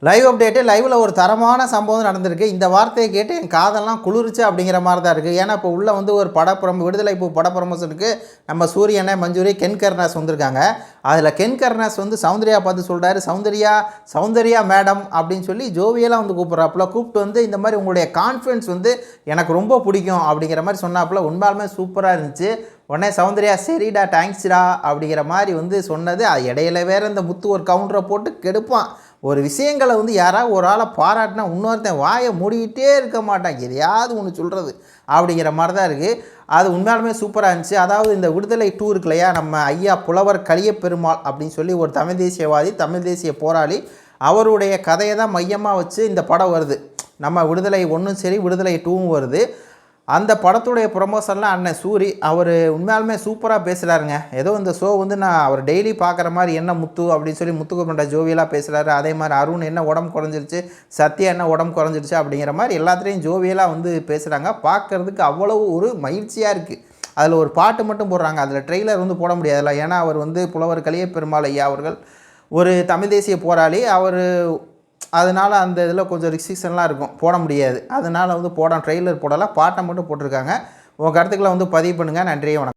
Live update லைவில் ஒரு தரமான சம்பவம் நடந்திருக்கு. இந்த வார்த்தையை கேட்டு என் காதெல்லாம் குளிர்ச்சு அப்படிங்கிற மாதிரி தான் இருக்குது. ஏன்னா இப்போ உள்ளே வந்து ஒரு விடுதலை பூ பட ப்ரமோஷனுக்கு நம்ம சூரியனை மஞ்சூரி கென் கருணாஸ் வந்திருக்காங்க. அதில் கென் கருணாஸ் வந்து சௌந்தர்யா பார்த்து சொல்கிறாரு, சௌந்தர்யா மேடம் அப்படின்னு சொல்லி ஜோவியெல்லாம் வந்து கூப்பிட்றாப்புல. கூப்பிட்டு வந்து இந்த மாதிரி உங்களுடைய கான்ஃபிடன்ஸ் வந்து எனக்கு ரொம்ப பிடிக்கும் அப்படிங்கிற மாதிரி சொன்னாப்புல. உண்மையாலுமே சூப்பராக இருந்துச்சு. உடனே சௌந்தர்யா சரிடா தேங்க்ஸ்டா அப்படிங்கிற மாதிரி வந்து சொன்னது. அது இடையில வேறு இந்த முத்து ஒரு கவுண்டரை போட்டு கெடுப்பான். ஒரு விஷயங்களை வந்து யாராவது ஒரு ஆளை பாராட்டினா இன்னொருத்தன் வாயை மூடிக்கிட்டே இருக்க மாட்டான், எதையாவது ஒன்று சொல்கிறது அப்படிங்கிற மாதிரி தான் இருக்குது. அது உண்மையாலுமே சூப்பராக இருந்துச்சு. அதாவது இந்த விடுதலை 2 இருக்கு இல்லையா, நம்ம ஐயா புலவர் கலியபெருமாள் அப்படின்னு சொல்லி ஒரு தமிழ் தேசியவாதி, தமிழ் தேசிய போராளி, அவருடைய கதையை தான் மையமாக வச்சு இந்த படம் வருது. நம்ம விடுதலை 1ம் சரி விடுதலை 2ம் வருது. அந்த படத்துடைய ப்ரொமோஷன்லாம் அண்ணன் சூரி அவர் உண்மையாலுமே சூப்பராக பேசுகிறாருங்க. ஏதோ இந்த ஷோ வந்து நான் அவர் டெய்லி பார்க்குற மாதிரி என்ன முத்து அப்படின்னு சொல்லி முத்துக்கு பண்ணுற ஜோவியலாக பேசுகிறாரு. அதே மாதிரி அருண் என்ன உடம்பு குறைஞ்சிருச்சு, சத்யா என்ன உடம்பு குறைஞ்சிருச்சு அப்படிங்கிற மாதிரி எல்லாத்துலேயும் ஜோவியலாக வந்து பேசுகிறாங்க. பார்க்குறதுக்கு அவ்வளவு ஒரு மகிழ்ச்சியாக இருக்குது. அதில் ஒரு பாட்டு மட்டும் போடுறாங்க, அதில் ட்ரெய்லர் வந்து போட முடியாதுல்ல. ஏன்னா அவர் வந்து புலவர் கலியபெருமாள் ஐயா அவர்கள் ஒரு தமிழ் தேசிய போராளி. அவர் அதனால் அந்த இதில் கொஞ்சம் ரிஸ்ட்ரிக்ஷன்லாம் இருக்கும், போட முடியாது. அதனால் வந்து ட்ரெய்லர் போடலாம், பாட்டை மட்டும் போட்டிருக்காங்க. உங்கள் கருத்துக்களை வந்து பதிவு பண்ணுங்கள். நன்றி, வணக்கம்.